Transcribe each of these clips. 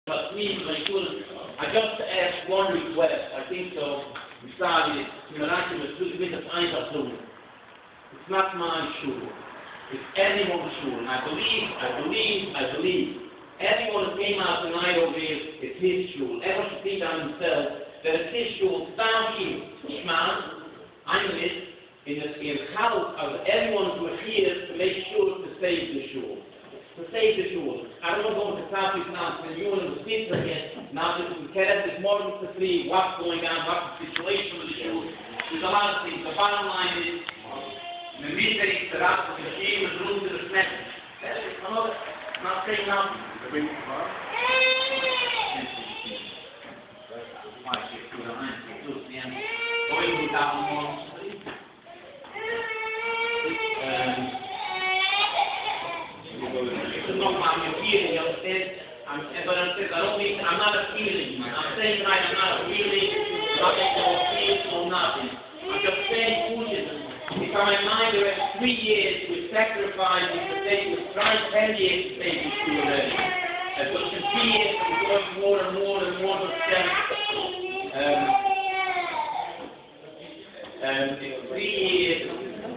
But please, my children, I just ask one request. I think so. We started it. With the pint of blue. It's not my shul. It's anyone's shul. And I believe everyone who came out tonight over here, it's his shul. Everyone should think on himself that it's his shul. Down here, Shman, I'm in the house of everyone who is here to make sure to save the shul. To save the shul. I don't know what the topic now, and you and the speaker again. Now that we care this morning to see what's going on, what's the situation with the shul. There's a lot of things. The bottom line is, the meeting that after the machine was room to the snap. I'm not saying nothing. Going down more. It's not my feeling, you understand? I'm not a feeling. I'm saying right, I'm not a feeling, nothing, no feel, no nothing. I'm just saying foolishness. If on my mind there are 3 years with sacrificing to take with trying 10 years to take this to already. And so in 3 years I'm going more and more and more to self. In 3 years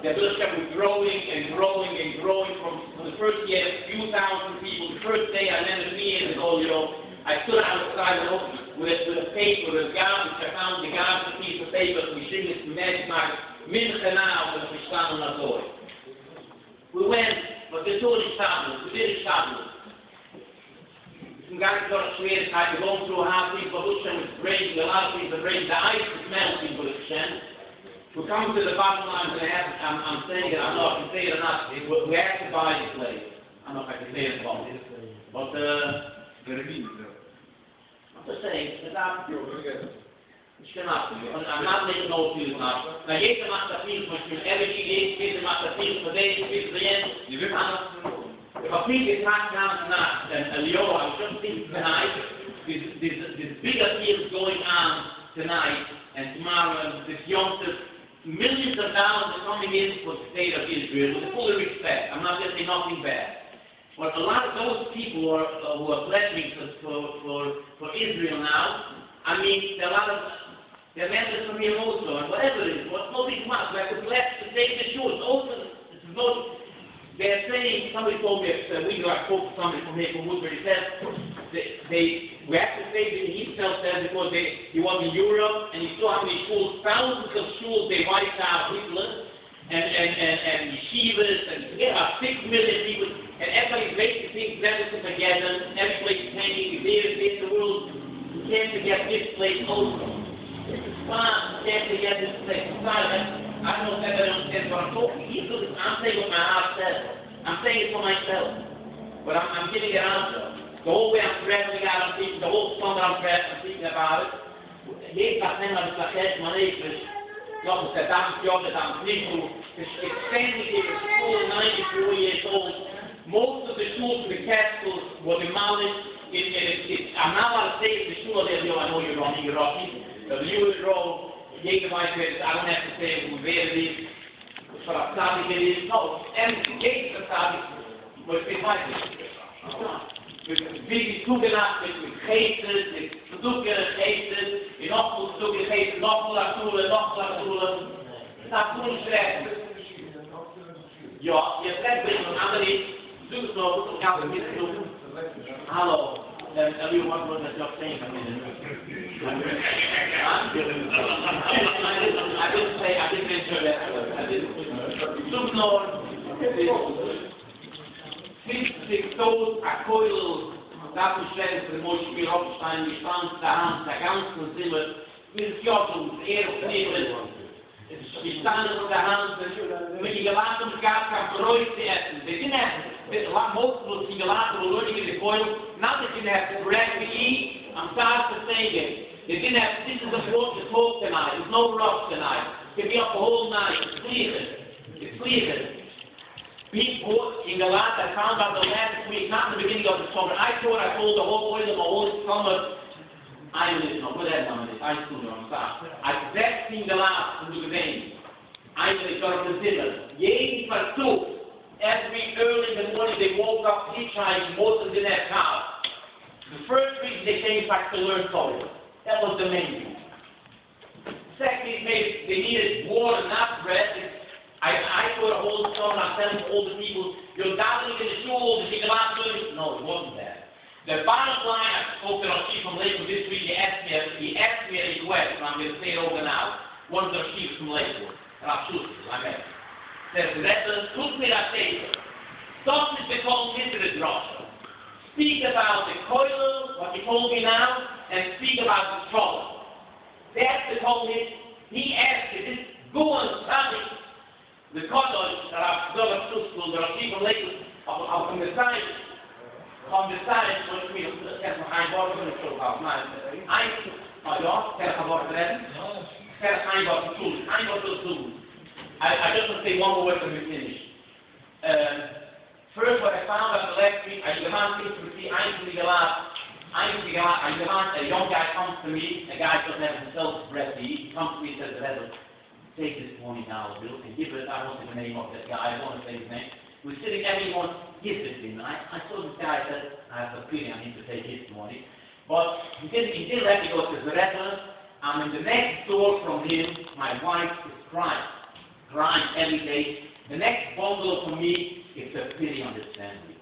the village was growing and growing and growing from the first year, a few thousand people. The first day I met 3 years ago, I stood outside with a paper, with a garbage. I found the garbage piece of paper, we sing this magic mark, minute now, when we stand on our door. We went, but we did it starten. Some guys got a swear time, we're going through a half week production, it's breaking, a lot of things are breaking, the ice is melting for the percent. We're coming to the bottom line, I'm saying it, I don't know if I can say it or not. We have to buy this place. I don't know if I can say it about it. But, I'm just saying, I'm not making no deals now. Now, jeder macht das Deal, jeder macht das Deal für den, für den. If I think it's not down tonight, and Leo, I was just thinking tonight, there's bigger deals going on tonight and tomorrow, this youngsters. Millions of dollars are coming in for the state of Israel with full respect. I'm not going to say nothing bad. But a lot of those people who are pledging for Israel now, I mean, there are a lot of, they're members from here also, and whatever it is, what nobody wants, we have to pledge to save the Jews. Also, they're saying, somebody told me, I spoke to somebody from here, from Woodbourne, he said, we have to save it, he himself said, because he was in Europe, and he saw how many schools, thousands of schools they wiped out, Hitler, and yeshivas, and forget about 6 million people, and everybody's making things everything together, every place is hanging, there's the world, you can't forget this place also. You can't forget this place. I don't know if everybody understands what I'm talking. I'm saying what my heart says. I'm saying it for myself. But I'm giving it answer. The whole way I'm traveling out, I'm thinking, the whole summer I'm thinking about it. Jeden Tag nehmen wir das Geld, man ist noch der Dampf, nicht so. It's extended here, school, 94 years old. Most of the schools in the capitals were demolished. I'm not allowed to say the school there, I know you're wrong, the Euro, Jägermeister, I don't have to say where it is, for a Saudi it is. No, empty gates of Saudi, but it's like this. It's not. Wie toegelaten met geestes, met verdoeken geestes, nog meer verdoeken geestes, nog meer stoelen. Dat doen slecht. Ja, je slecht bent van anderen, doe het nog, dan gaan we het niet doen. Hallo, en u wat wordt het nog zeggen van I didn't mention that. Zoek nog. Sich tot a Keul, dazu stellen für den Moschee Hofstein, die Stand der Hand, der ganzen Zimmer, mit Jochen, nehmen, die Stand der Hand, mit die gelaten gab, kann Bräut zu essen. They didn't have, most of the gelaten were learning in the Keul, not that they didn't have bread to eat, I'm sorry for saying it. They didn't have pieces of wood to smoke tonight, there's no rust tonight. It could be up the whole night, it's freezing. People in Galat, I found out the last week, not the beginning of the summer. I thought I told the whole oil of my whole summer. I don't know, what that number is. I still know, I'm sorry. I best in Galat to do the name. I know it's got the dinner. Jeden Versuch, every early in the morning they woke up hitchhiking, most of them didn't have cars. The first week reason they came back to learn Torah. That was the main reason. Secondly, maybe they needed water, not bread. I put a whole song, I'm telling all the people, you're gathering in the shul, the Shigamat learning. No, it wasn't that. The bottom line, I spoke to our chief from Lakewood this week, he asked me a request, and I'm going to say it over now. One of the chiefs from Lakewood, and I'll shoot you, I met him. Says, that's a truth me that say, something to call into the drasha. Speak about the koilel, what you told me now, and speak about the trouble. That's the whole he asked, is this good something? The college that I've done at school, that I've seen from Lakewood, from the side, what you mean, I'm going to show about mine. I just want to say one more word when we finish. First, what I found out the last week, I demand things to see, a young guy comes to me, a guy doesn't have himself breath to eat, he comes to me and says, take this $20 bill and give it, I don't say the name of that guy, I don't want to say his name. We're sitting, everyone gives it to him. I saw this guy, I said, I have a feeling I need to take his money. But he didn't let me go to the restaurant. I'm in the next door from him, my wife is crying every day. The next bungalow for me is a pity on this family.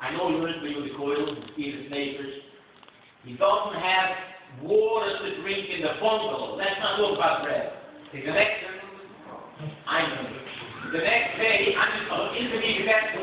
I know you learned when you were the coil, you see his neighbors. He doesn't have water to drink in the bungalow. Let's not talk about bread. The next day, I'm just going to interview the best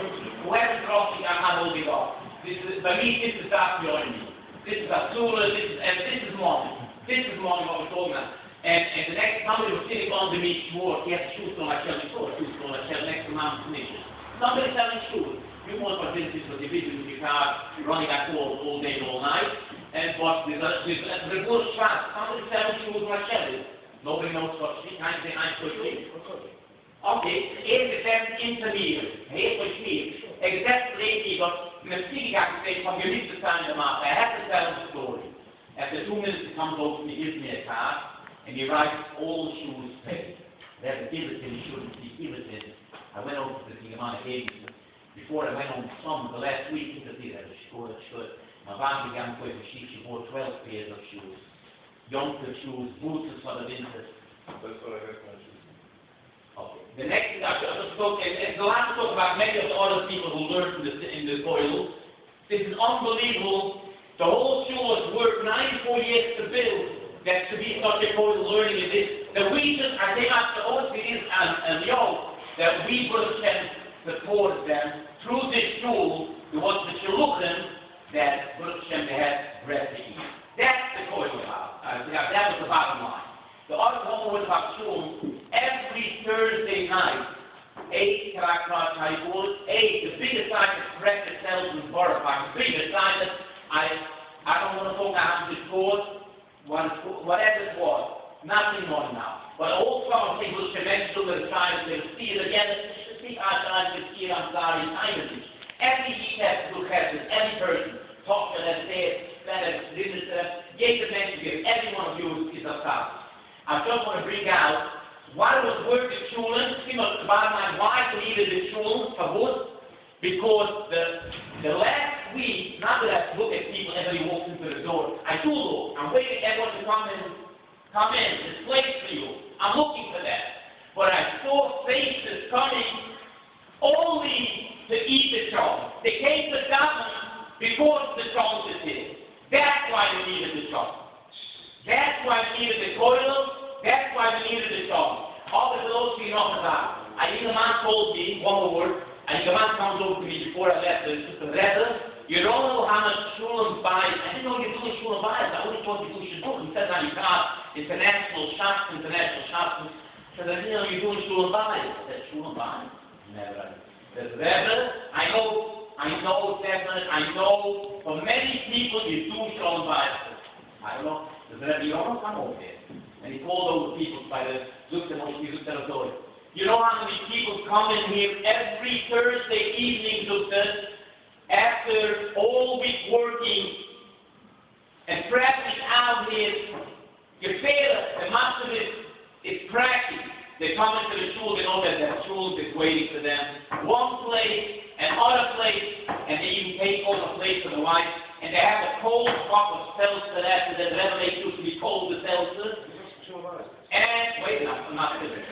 whoever's crossing, I'm not holding off. This is not joining me. This is a surah, this is morning. This is morning what we're talking about. And the next somebody was sitting on the meat swore, he has shoes on my shelf, shoes on my shelf next to Mount Commission. Somebody selling shoes. You want to visit for division with your car, running at all day, all night. And what there's a good shot. Somebody selling shoes on my shelf. Nobody knows what she can't say I'm so cheap. Okay, here's the intermediate. Here's what she is. Exactly, but in a city I can say, come, you need to sign them up. I have to tell the story. After 2 minutes, he comes over to me, gives me a card, and he writes all shoes paid. There's a Gilligan, he shouldn't be Gilligan. I went over to the amount of agency. Before I went home the last week, he said, that was good. My mom began with she bought 12 pairs of shoes. Youngster shoes, boots for the winter. That's what I heard from shoes. Okay. The next thing I just spoke, and the last talk about many of the other people who learned in the coil. This is unbelievable. The whole shul was worth 94 years to build. That to be such a coil learning in this. The reason I think after all this and that we can support them through this shul, it was the shuluchim that Hashem had bread to eat. That's the coil about. That was the bottom line. The other one was about shul. Every Thursday night, 8 karakras, how you call it? 8, the biggest size of bread that sells in Borough Park, the biggest size that I don't want to talk about how it was, whatever it was, nothing more now. But all some of people should mention the size, they will see it again, every week has to look at this, every person, talk to them, say it, listen to them, gave the message, every one of you is a star. I just want to bring out why it was worth the shulen, the bottom line, why we needed the shulen for good, because the last week, not that I look at people, everybody walks into the door, I do look, I'm waiting for everyone to come in, there's place for you, I'm looking for that. But I saw faces coming only to eat the chum. They came to Dublin because the chum was here. That's why we needed the chum. That's why we needed the toilet. That's why we needed the chum. All the those things off the top. I think the man told me, one more word, and the man comes over to me before I left, the Rebbe, you don't know how much Shulam buys. I didn't know you're doing Shulam buys. I only thought you should do it. He said, now you can't. International shops. I said, I didn't know you're doing Shulam buys. I said, Shulam buys? Never. The Rebbe, I know, definitely, I know, for many people you do Shulam buys. I don't know. The Rebbe, you don't know, come over here. And he called over people by the Zukter. You know how many people come in here every Thursday evening, Zukter, after all week working and practicing out here, you fail it. The master is practice. They come into the shul, they know that their shul is waiting for them. One place, another place, and they even take all the place for the wife, and they have a cold cup of seltzer after the revelation used to be cold with seltzer. And, wait, I'm not finished.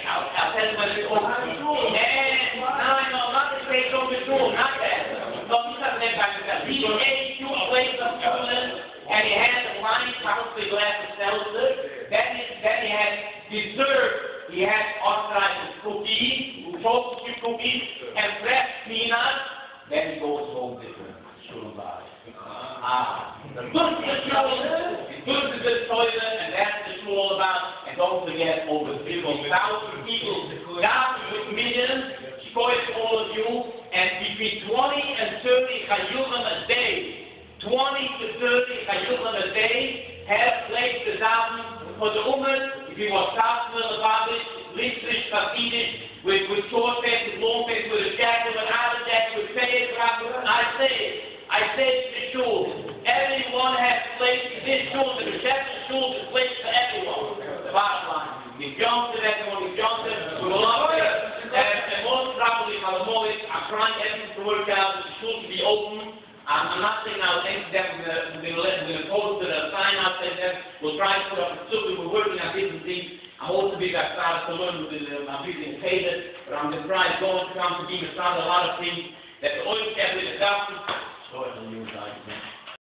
I'll tell you what it's over. And, no, not the place over the school, not that. So he doesn't have back to that. He ate 2 plates of chocolate, and he had a wine, probably glass of seltzer. Then he had dessert. He had authorized cookies, toasted cookies, and fresh peanuts. Then he goes home to the shul body. The good is the shul, good is the toilet, and that's the shul all about. And don't forget, over 1,000 people, thousands with millions, spoils all of you, and between 20 and 30 chayulim a day, 20 to 30 chayulim a day, have placed the thousand for the ummah. If you want thousand about it, listrish, fatidish, with short pants, with long pants, with a jacket, with out of jacket, with fades, I say to the shul, everyone has placed this shul, the reception shul is placed for everyone. The bottom line. If Johnson, everyone, if Johnson, we will not say, and most probably, I'm trying everything to work out, the shul to be open. I'm not saying I'll end them, we're going to post a sign out there, we'll try to put up a suit, we're working on different things. I'm also big, I started to learn with I'm busy in Taylor, but I'm going to try going to come to be a lot of things that the oil cabinet adopted.